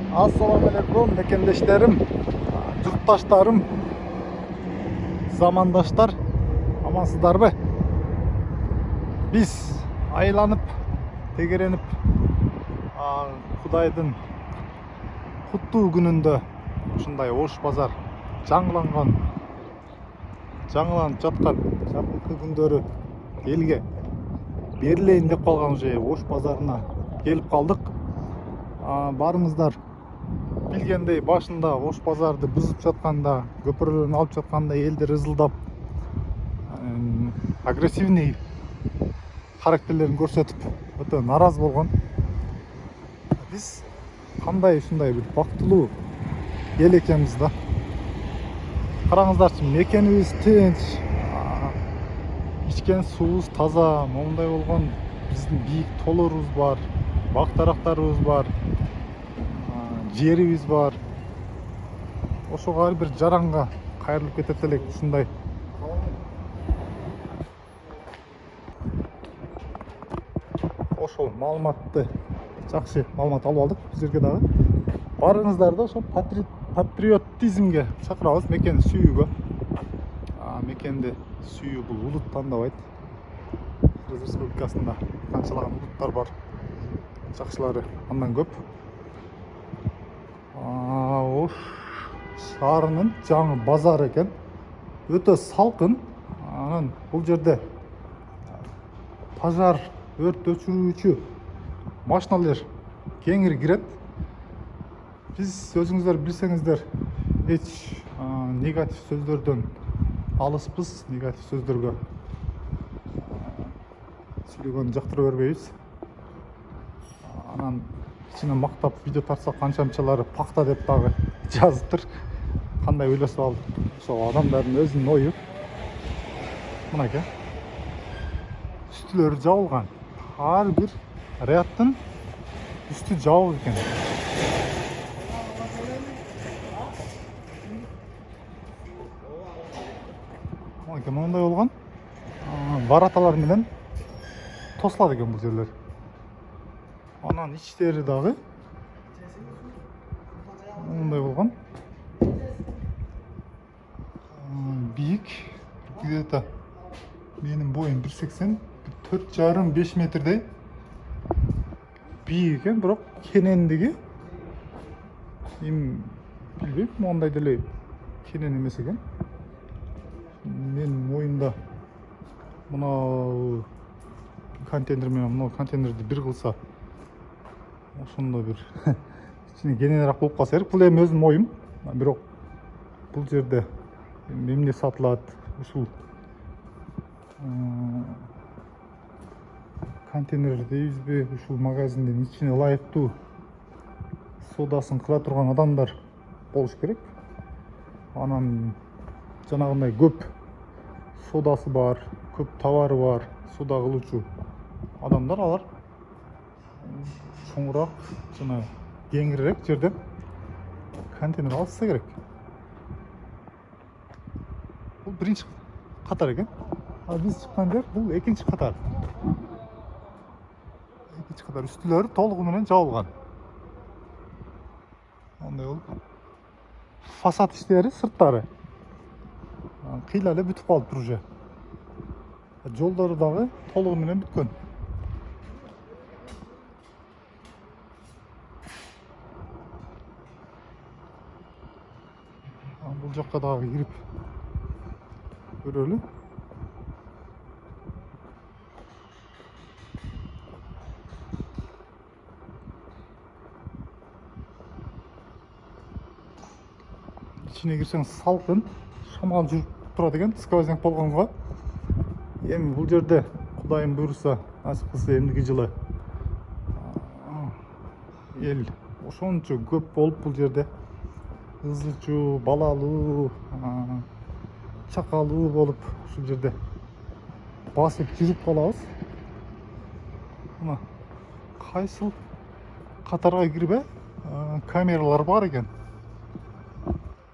Assalamu alaikum mekendештерим, журтташтарым, замандаштар, амансыздарбы? Биз айланып, тегеренип, Кудайдын куттуу күнүндө ушундай Ош базар жаңыланып жаткан жакынкы күндөрү элге берилейин деп калган уже Ош базарына келип калдык. Барыңыздар билгендей башында Ош базарды бузуп жатканда, көпүрөлөрүн алып жатканда элдер ызылдап, агрессивный характерлерин көрсөтүп, өтө наразы болгон. Биз кандай ушундай бир бактылуу эл экенбиз да. Караңыздарчы, мекенибиз тынч, ичкен суубуз таза, момундай болгон биздин бийик тоолорубуз бар, бак дарактарыбыз бар, жерибиз бар. Ошого ар бир жаранга кайрылып кетет элек ушундай. Ошол маалыматты жакшы маалымат алып алдык бул жерге дагы. Барыңыздар да ошо патриотизмге чакырабыз, мекенди сүйүүгө. Мекенди сүйүү бул улут тандабайт. Кыргыз Республикасында канчалаган улуттар бар, жакшылары андан көп. Ош шаарынын жаңы базар экен, өтө салкын. Анан бул жерде пожар, өрт өчүрүүчү машиналар кеңири кирет. Биз өзүңүздөр билсеңиздер, эч негатив сөздөрдөн алыспыз, негатив сөздөргө сүйлөгөнү жактыра бербейбиз. Анан ичине мактап видео тартсак канчанчалары пакта деп дагы жазыптыр. Кандай ойлосо ал, ошол адамдардын өзүнүн ою. Мынакей үстүлөрү жабылган, ар бир рядтын үстү жабык экен. Мынакей мындай болгон, бараталар менен тосулат экен бул жерлер. Анан ичтери дагы мындай болгон, бийик, где-то менин боюм 1,80, 4,5 метрдей бийик экен, бирок кенендиги эми билбейм, моундай деле кенен эмес экен. Менин оюмда мына контейнер менен мына контейнерди бир кылса, ошондо бир ичине кененирээк болуп калса керек. Бул эми өзүмдүн оюм. Бирок бул жерде эмне сатылат, ушул контейнер дейбизби, ушул магазиндин ичине ылайыктуу соодасын кыла турган адамдар болуш керек. Анан жанагындай көп соодасы бар, көп товары бар, соода кылуучу адамдар, алар чоңураак жана кеңирээк жерден контейнер алышса керек. Бул биринчи катар экен. Биз чыккан жер бул экинчи катар. Экинчи катар үстүлөрү толугу менен жабылган. Андай болуп, фасад иштери сырттары кыйла эле бүтүп калыптыр уже. Жолдору дагы толугу менен бүткөн. Бул жакка дагы кирип көрөлү. Ичине кирсең салкын, шамал жүрүп турат экен, сквозняк болгонго. Эми бул жерде Кудайым буйруса, насип кылса эмдиги жылы эл ошончо көп болуп, бул жерде ызылчуу, балалуу, чакалуу болуп, ушул жерде басып жүрүп калабыз. Мына кайсыл катарга кирбе камералар бар экен.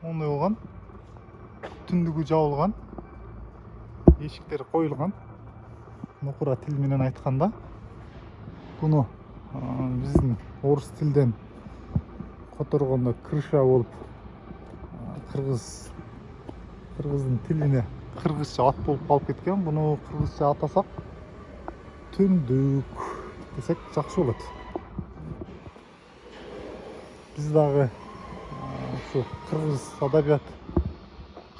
Ондай болгон, түндүгү жабылган, эшиктери коюлган. Нукура тил менен айтканда, буну биздин орус тилден которгондо крыша болуп кыргыздын тилине кыргызча ат болуп калып кеткен. Буну кыргызча атасак түндүк десек жакшы болот. Биз дагы ушу кыргыз адабият,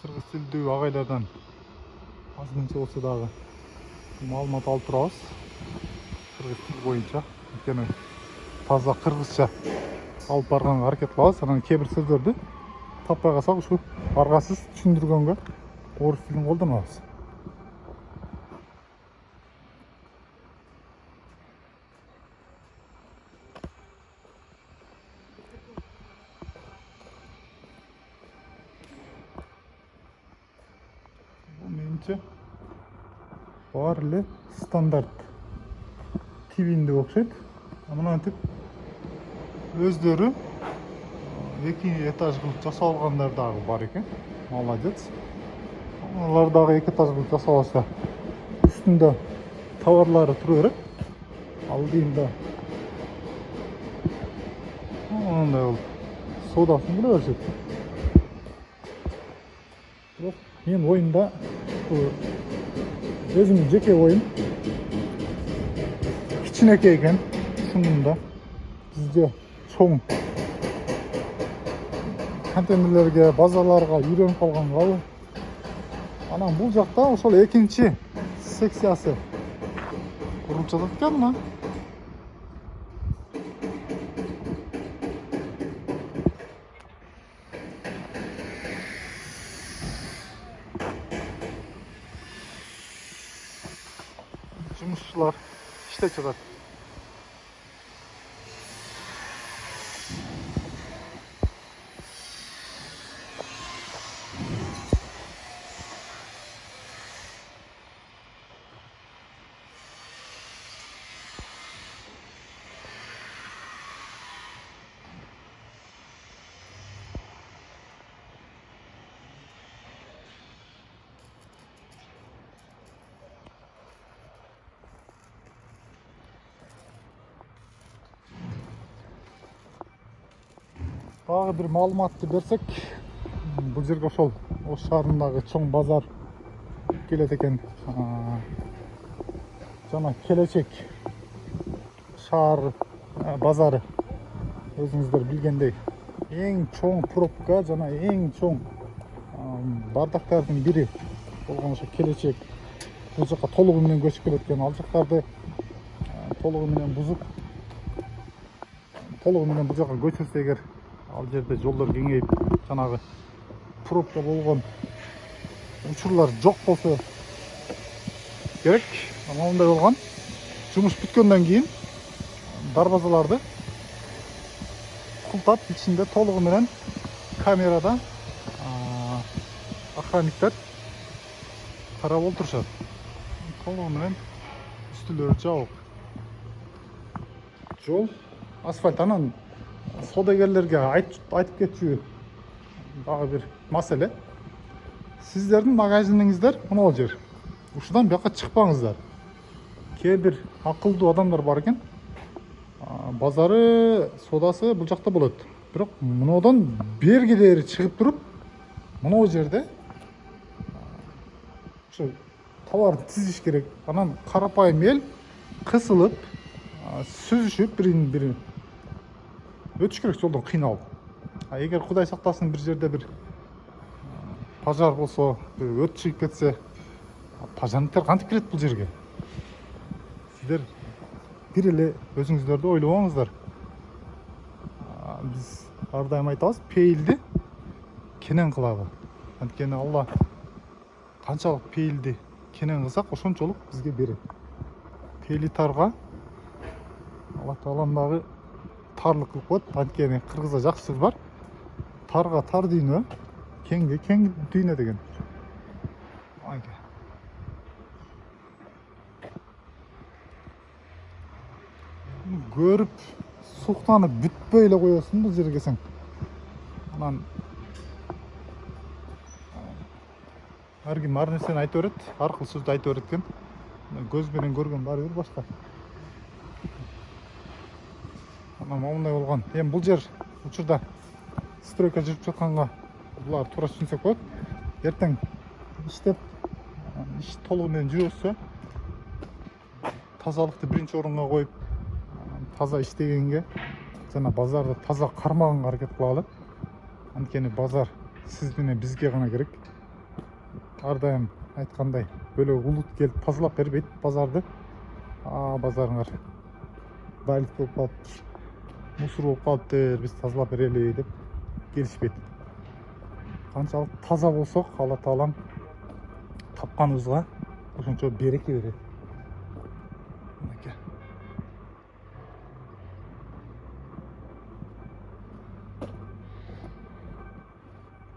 кыргыз тилдүү агайлардан азгынча болсо дагы маалымат алып турабыз. Кыргыз тил боюнча, анткени таза кыргызча алып барганга аракет кылабыз. Анан кээ бир сөздөрдү таппай калсак ушу аргасыз түшүндүргөнгө орус тилин колдонобуз. Менимче баары эле стандарт тибинде окшойт. Мынантип өздөрү эки этаж кылып жасап алгандар дагы бар экен. Молодец. Алар дагы эки этаж кылып жасап алса, үстүндө товарлары тура берет. Алдыйында андай болуп соодасын кыла беришет. Бирок менин оюмда өзүмдүн жеке оюм кичинекей экен. Шунда бизде чоң контейнерлерге, базаларга үйрөнүп калганга. Анан бул жакта ошол экинчи секциясы курулуп жатат экен мына. Жумушчулар иштеп жатат. Дагы бир маалыматты берсек, бул жерге ошол Ош шаарындагы чоң базар келет экен. Жана келечек шаар базары өзүңүздөр билгендей эң чоң пробка жана эң чоң бардактардын бири болгон ошо келечек бул жака толугу менен көчүп келет экен. Ал жактарды толугу менен бузуп, толугу менен бул жака көчүлсө эгер, ал жерде жолдор кеңейип, жанагы пробка болгон учурлар жок болсо керек. Мындай болгон. Жумуш бүткөндөн кийин дарбазаларды култап, ичинде толугу менен камерада охранниктер карап олтурушат. Толугу менен үстүлөрү жабык. Жол асфальт. Анан содагерлерге айтып кетчү дагы бир маселе. Сиздердин магазиниңиздер мына жер. Ушудан бияка чыкпаңыздар. Кээ бир акылдуу адамдар бар экен. Базары, содасы бул жакта болот. Бирок мынодон бергилери чыгып туруп, мына жерде ошо товарды тизиш керек. Анан карапайым эл кысылып, сүзүшүп бирин-бири өтүш керек жолдон кыйналып. Эгер Кудай сактасын бир жерде бир пожар болсо, бир өрт чыгып кетсе, пожарниктер кантип кирет бул жерге? Сиздер бир эле өзүңүздөрдү ойлобоңуздар. Биз ар дайым айтабыз, пейилди кенен кылалы. Анткени Алла канчалык пейилди кенен кылсак, ошончолук бизге берет. Пейили тарга Алла Таалам дагы тарлык кылып коет. Анткени кыргызда жакшы сөз бар. Тарга тар дүйнө, кеңге кең дүйнө деген. Көрүп суктанып бүтпөй эле коесуң бул жерге сен. Анан ар ким ар нерсени айта берет, ар кыл сөздү айта берет экен. Көз менен көргөн баары бир башка. Анан моундай болгон. Эми бул жер учурда стройка жүрүп жатканга булар туура түшүнсөк болот. Эртең иштеп иш толугу менен жүрө берсе, тазалыкты биринчи орунга коюп, таза иштегенге жана базарды таза кармаганга аракет кылалы. Анткени базар сиз менен бизге гана керек. Ар дайым айткандай, бөлөк улут келип тазалап бербейт базарды. Базарыңар байлык болуп калыптыр, мусор болуп калыптыр, биз тазалап берели деп келишпейт. Канчалык таза болсок, Алла Таалам тапканыбызга ошончо береке берет. Мынакей.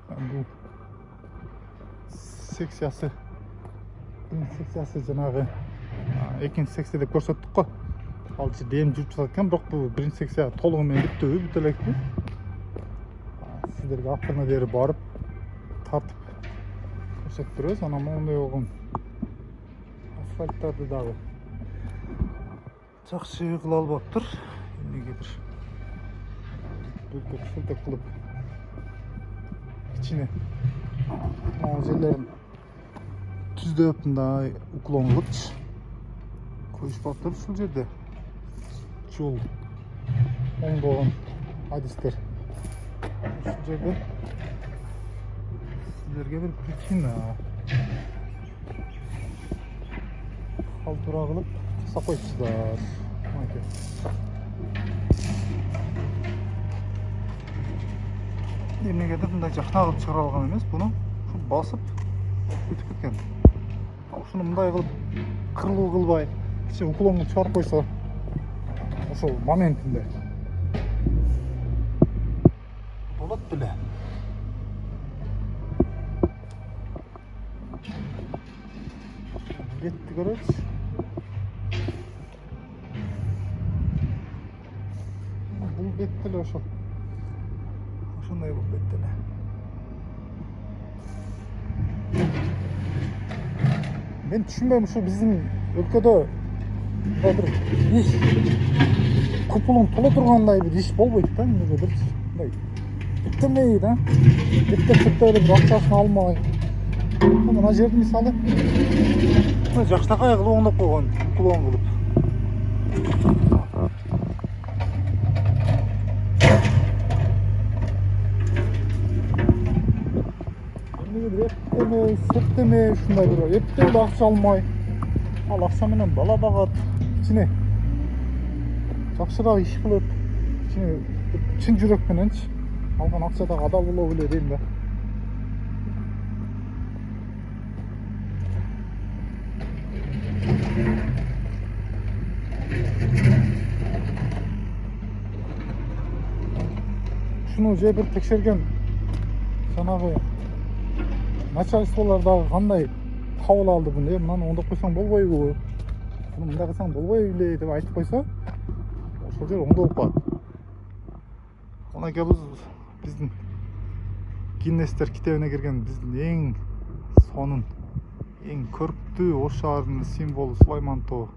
Бул секциясы жанагы экинчи секция деп көрсөттүк го. Ал жерде эми жүрүп жатат экен, бирок бул биринчи секция толугу менен бүттүбү, бүтө элекпи. Сиздерге акырына дери барып тартып көрсөтүп беребиз. Анан моундай болгон асфальттарды дагы жакшы кыла албаптыр. Эмнегедир бүлтөк кылып ичине могу жерлерин түздөп мындай уклон кылыпчы коюшпаптыр. Ушул жерде жол оңдогон адистер. Ушул жерде сиздерге бир причина калтура кылып жасап коюпсуздар. Эмнегедир мындай жакна кылып чыгара алган эмес, буну ушу басып өтүп кеткен. Ушуну мындай кылып кырылуу кылбай, кичине уклонду чыгарып койсо, ошол моментинде болот беле. Бетти көрөбүз. Бул бет деле ошол. Ошондой бул бет деле. Мен түшүнбөйм, ушу биздин өлкөдө бир иш купулун толо тургандай бир иш болбойт да, эмнегедир мындай иттемей да, эптеп бир акчасын алмай. Мына жерди мисалы жакшынакай кылып оңдоп койгон, уклон кылып. Эптемей, септемей, ушундай бир эптеп акча алмай, ал акча менен бала багат, кичине жакшыраак иш кылып, кичине чын жүрөк мененчи алган акчада адал боло беле дейм да. Ушуну же бир текшерген жанагы начальстволор дагы кандай кабыл алды буну? Мынаны оңдоп койсоң болбойбу? Буну мындай кылсаң болбой беле деп айтып койсо, ошол жер оңдолуп калат. Мынакей бул биздин Гиннестер китебине кирген биздин эң сонун, эң көрктүү Ош шаарынын символу Сулайман тоо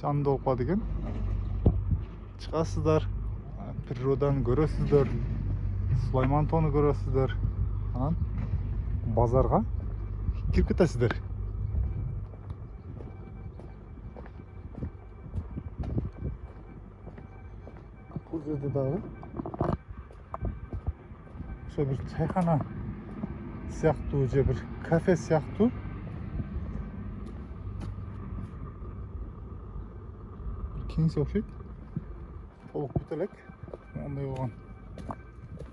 жанында болуп калат экен. Чыгасыздар, природаны көрөсүздөр, Сулайман тоону көрөсүздөр, анан базарга кирип кетесиздер. Бул жерде дагы ошо бир чайкана сыяктуу же бир кафе сыяктуу кеңсе окшойт. Толук бүтө элек. Мондай болгон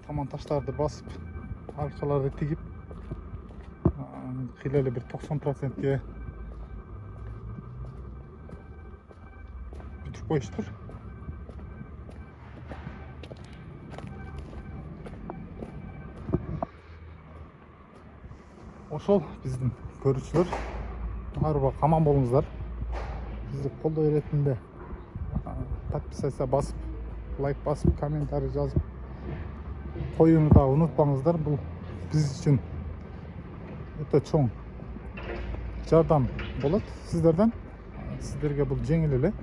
таман таштарды басып, аркаларды тигип, кыйла эле бир 90%ге бүтүп коюштур. Ошол биздин көрүүчүлөр, арба каман болуңуздар. Бизди колдой беретинде подписаться басып, лайк басып, комментарий жазып коюуну да унутпаңыздар. Бул биз үчүн өтө чоң жардам болот сиздерден. Сиздерге бул жеңил эле.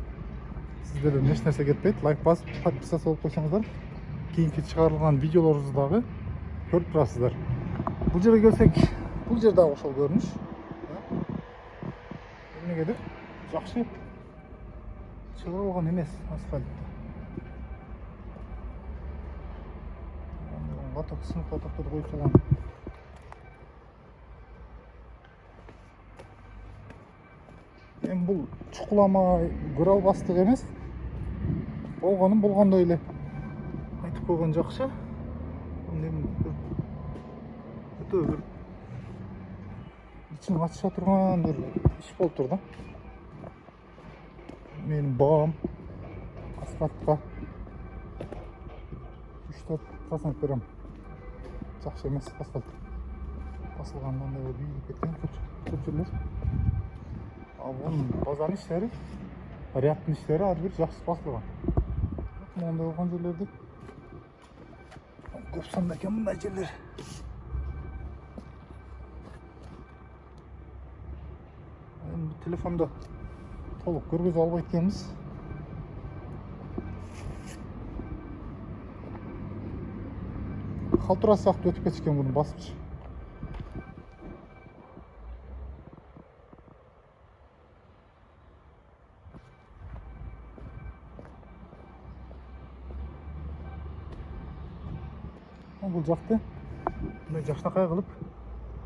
Сиздерден эч нерсе кетпейт. Лайк басып, подписаться болуп койсоңуздар кийинки чыгарылган видеолорубузду дагы көрүп турасыздар. Бул жерге келсек, бул жер дагы ошол көрүнүш. Эмнегедир жакшы чыгарылган эмес асфальт. Латок сынып латоктор коюп салган. Эми бул чукулама көрө албастык эмес. Болгонун болгондой эле айтып койгон жакшы. Өтө бир ичин ачыша турган бир иш болуп тур да. Менин баам асфальтка 3-4% берем. Жакшы эмес асфальт. Басылгандан да бийилип кеткен көп жерлер. Бунун базанын иштери, рядтын иштери ар бир жакшы басылган. Мондай болгон жерлерди көп санда экен мындай жерлер. Эми телефондо толук көргөзө албайт экенбиз. Калтыра сыяктуу өтүп кетишкен муну басыпчы. Бул жакты мындай жакшынакай кылып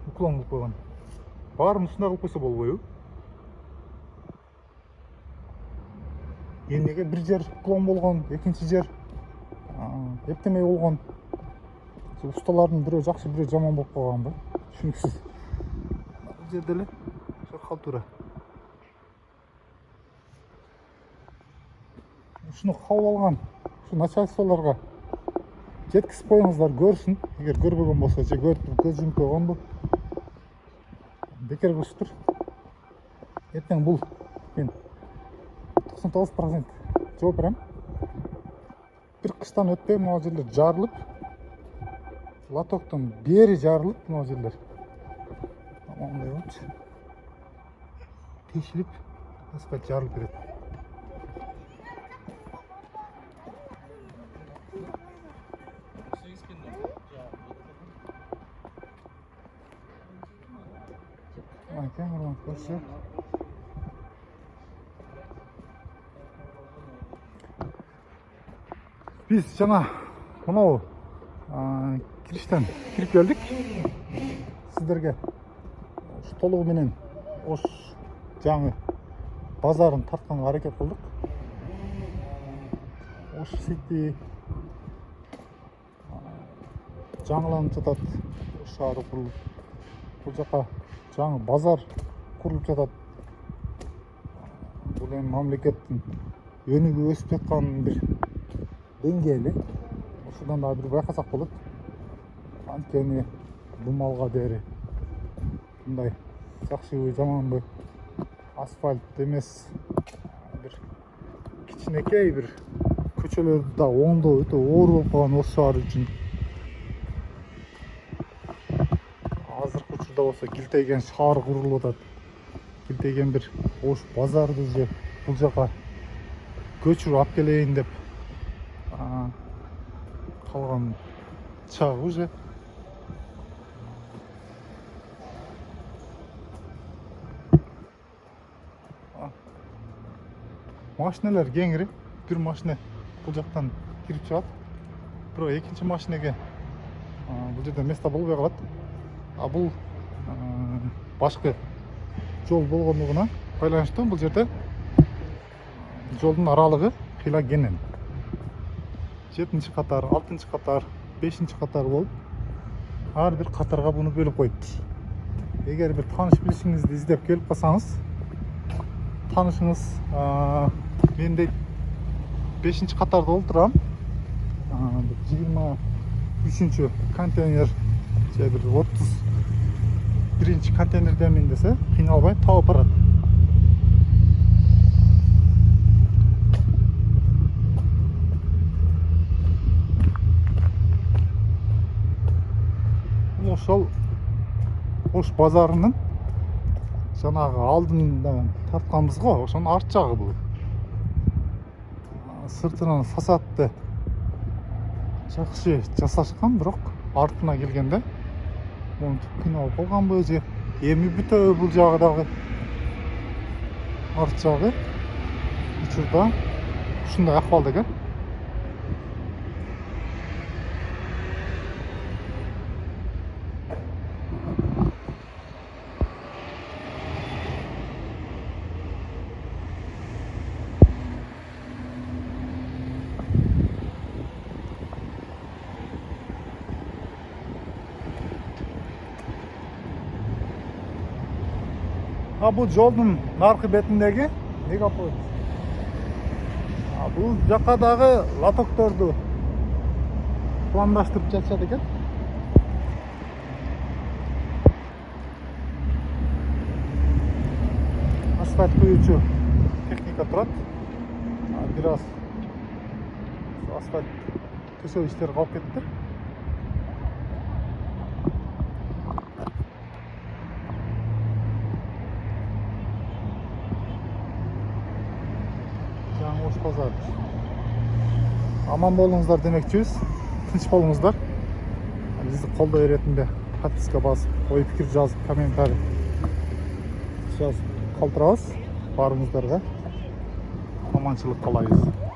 уклон кылып койгон. Баарын ушундай кылып койсо болбойбу? Эмнеге бир жер уклон болгон, экинчи жер эптемей болгон. Усталардын бирөө жакшы, бирөө жаман болуп калганбы? Түшүнүксүз. Бул жерде эле ошо калтура. Ушуну кабыл алган ушу начальстволорго жеткизип коюңуздар, көрсүн. Эгер көрбөгөн болсо, же көрүп көз жумуп койгонбу? Бекер кылыштыр. Эртең бул мен 99% жооп берем. Бир кыштан өтпөй мына жерлер жарылып, латоктун бери жарылып, мына жерлер. Мындай болчу. Тешилип, асфальт жарылып кетет. Биз жана мынау кириштен кирип келдик. Сиздерге толугу менен Ош жаңы базарын тартканга аракет кылдык. Ош Сити жаңыланып жатат. Ош шаары курулуп, бул жака жаңы базар курулуп жатат. Бул эми мамлекеттин өнүгүп өсүп жаткан бир деңгээли. Ушудан да бир байкасак болот. Анткени бул малга бери мындай жакшыбы, жаманбы асфальт эмес, бир кичинекей бир көчөлөрдү да оңдоо өтө оор болуп калган Ош шаары үчүн. Азыркы учурда болсо килтейген шаар курулуп атат. Килтейген бир Ош базарды же бул жака көчүрүп алып келейин деп калган чагы уже. Машиналар кеңири, бир машина бул жактан кирип чыгат. Бирок экинчи машинеге бул жерде место болбой калат. Бул башкы жол болгондугуна байланыштуу бул жерде жолдун аралыгы кыйлагенен. 7-нчи катар, 6-нчы катар, 5-нчи катар болуп, ар бир катарга буну бөлүп койт. Эгер бир тааныш билишиңизди издеп келип калсаңыз, таанышыңыз мен дейт 5-нчи катарда олтурам, 23-чү контейнер же бир 31-нчи контейнердемин десе, кыйналбай таап барат. Ошол Ош базарынын жанагы алдынан тартканбыз го, ошонун арт жагы бул. Сыртынан фасадты жакшы жасашкан, бирок артына келгенде монтип кыйналып калганбы же эми бүтөбү бул жагы дагы. Арт жагы учурда ушундай акыбалда экен. Бул жолдун наркы бетиндеги мегаполис. Бул жакка дагы лотокторду пландаштырып жатышат экен. Асфальт куюучу техника турат. Бир аз асфальт төсөө иштери калып кетти. Жаңы Ош базар. Аман болуңуздар демекчибиз. Тынч болуңуздар. Бизди колдой беретинде подписка басып, ой пикир жазып, комментарий жазып калтырабыз. Барыңыздарга аманчылык каалайбыз.